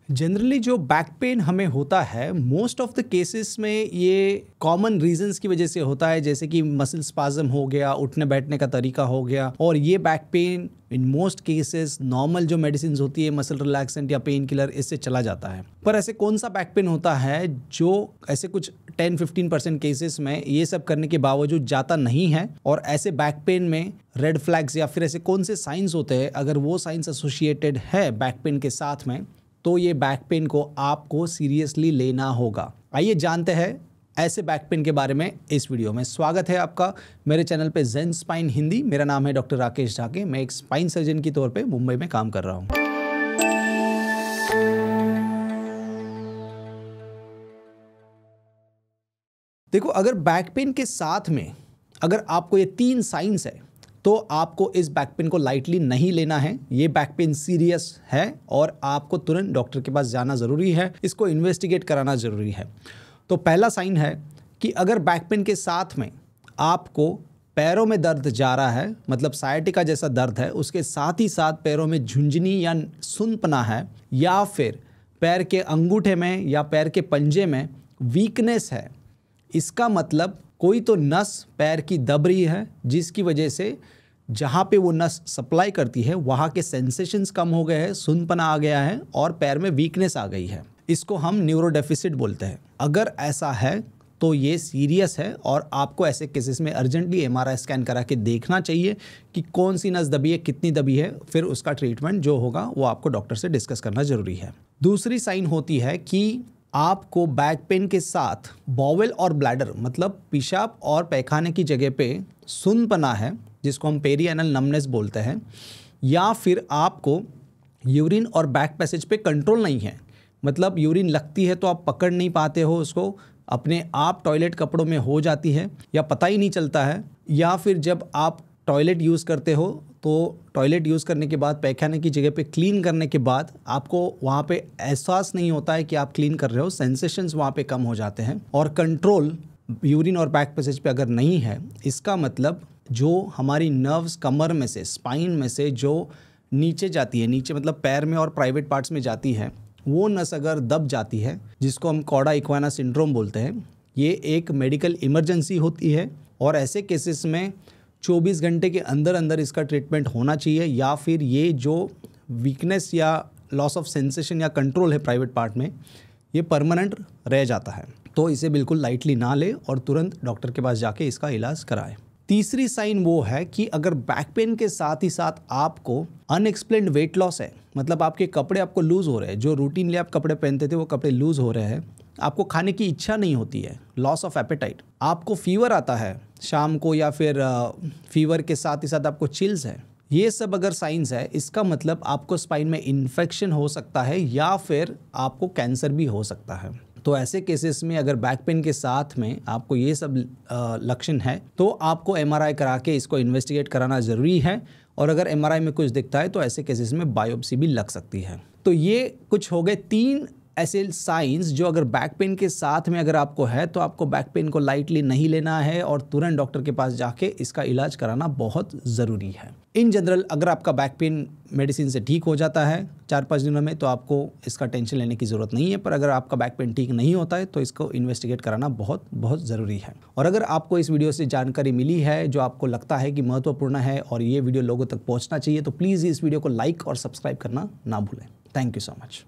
Generally जो back pain हमें होता है मोस्ट ऑफ द केसेस में ये कॉमन रीजंस की वजह से होता है, जैसे कि मसल स्पाज्म हो गया, उठने बैठने का तरीका हो गया। और ये back pain in most cases normal जो मेडिसिन होती है, मसल रिलैक्सेंट या पेन किलर, इससे चला जाता है। पर ऐसे कौन सा बैक पेन होता है जो ऐसे कुछ 10-15% केसेस में ये सब करने के बावजूद जाता नहीं है? और ऐसे बैक पेन में रेड फ्लैग्स या फिर ऐसे कौन से साइंस होते हैं? अगर वो साइंस एसोसिएटेड है बैक पेन के साथ में तो ये बैक पेन को आपको सीरियसली लेना होगा। आइए जानते हैं ऐसे बैक पेन के बारे में इस वीडियो में। स्वागत है आपका मेरे चैनल पे ज़ेन स्पाइन हिंदी। मेरा नाम है डॉक्टर राकेश ढाके। मैं एक स्पाइन सर्जन की तौर पे मुंबई में काम कर रहा हूँ। देखो, अगर बैक पेन के साथ में अगर आपको ये 3 साइंस है तो आपको इस बैक पेन को लाइटली नहीं लेना है। ये बैक पेन सीरियस है और आपको तुरंत डॉक्टर के पास जाना ज़रूरी है, इसको इन्वेस्टिगेट कराना ज़रूरी है। तो पहला साइन है कि अगर बैक पेन के साथ में आपको पैरों में दर्द जा रहा है, मतलब सायटिका जैसा दर्द है, उसके साथ ही साथ पैरों में झुंझुनी या सुनपना है, या फिर पैर के अंगूठे में या पैर के पंजे में वीकनेस है, इसका मतलब कोई तो नस पैर की दब रही है, जिसकी वजह से जहाँ पे वो नस सप्लाई करती है वहाँ के सेंसेशंस कम हो गए हैं, सुनपना आ गया है और पैर में वीकनेस आ गई है। इसको हम न्यूरो डेफिसिट बोलते हैं। अगर ऐसा है तो ये सीरियस है और आपको ऐसे केसेस में अर्जेंटली एमआरआई स्कैन करा के देखना चाहिए कि कौन सी नस दबी है, कितनी दबी है। फिर उसका ट्रीटमेंट जो होगा वो आपको डॉक्टर से डिस्कस करना ज़रूरी है। दूसरी साइन होती है कि आपको बैक पेन के साथ बॉवेल और ब्लैडर, मतलब पेशाब और पैखाने की जगह पे सुनपना है, जिसको हम पेरिएनल नमनेस बोलते हैं, या फिर आपको यूरिन और बैक पैसेज पे कंट्रोल नहीं है, मतलब यूरिन लगती है तो आप पकड़ नहीं पाते हो उसको, अपने आप टॉयलेट कपड़ों में हो जाती है या पता ही नहीं चलता है, या फिर जब आप टॉयलेट यूज़ करते हो तो टॉयलेट यूज़ करने के बाद पैखाने की जगह पे क्लीन करने के बाद आपको वहाँ पे एहसास नहीं होता है कि आप क्लीन कर रहे हो, सेंसेशंस वहाँ पे कम हो जाते हैं और कंट्रोल यूरिन और बैक पैसेज पे अगर नहीं है, इसका मतलब जो हमारी नर्व्स कमर में से, स्पाइन में से जो नीचे जाती है, नीचे मतलब पैर में और प्राइवेट पार्ट्स में जाती है, वो नस अगर दब जाती है, जिसको हम कॉडा इक्वाना सिंड्रोम बोलते हैं, ये एक मेडिकल इमरजेंसी होती है और ऐसे केसेस में 24 घंटे के अंदर अंदर इसका ट्रीटमेंट होना चाहिए, या फिर ये जो वीकनेस या लॉस ऑफ सेंसेशन या कंट्रोल है प्राइवेट पार्ट में, ये परमानेंट रह जाता है। तो इसे बिल्कुल लाइटली ना ले और तुरंत डॉक्टर के पास जाके इसका इलाज कराएं। तीसरी साइन वो है कि अगर बैक पेन के साथ ही साथ आपको अनएक्सप्लेन्ड वेट लॉस है, मतलब आपके कपड़े आपको लूज़ हो रहे हैं, जो रूटीनली आप कपड़े पहनते थे वो कपड़े लूज़ हो रहे हैं, आपको खाने की इच्छा नहीं होती है, लॉस ऑफ एपेटाइट, आपको फीवर आता है शाम को, या फिर फीवर के साथ ही साथ आपको चिल्स है, ये सब अगर साइंस है, इसका मतलब आपको स्पाइन में इन्फेक्शन हो सकता है या फिर आपको कैंसर भी हो सकता है। तो ऐसे केसेस में अगर बैक पेन के साथ में आपको ये सब लक्षण है तो आपको एमआरआई करा के इसको इन्वेस्टिगेट कराना ज़रूरी है। और अगर एमआरआई में कुछ दिखता है तो ऐसे केसेस में बायोप्सी भी लग सकती है। तो ये कुछ हो गए 3 ऐसे साइंस जो अगर बैक पेन के साथ में अगर आपको है तो आपको बैक पेन को लाइटली नहीं लेना है और तुरंत डॉक्टर के पास जाके इसका इलाज कराना बहुत ज़रूरी है। इन जनरल अगर आपका बैक पेन मेडिसिन से ठीक हो जाता है 4-5 दिनों में तो आपको इसका टेंशन लेने की ज़रूरत नहीं है। पर अगर आपका बैक पेन ठीक नहीं होता है तो इसको इन्वेस्टिगेट कराना बहुत बहुत ज़रूरी है। और अगर आपको इस वीडियो से जानकारी मिली है जो आपको लगता है कि महत्वपूर्ण है और ये वीडियो लोगों तक पहुँचना चाहिए, तो प्लीज़ इस वीडियो को लाइक और सब्सक्राइब करना ना भूलें। Thank you so much.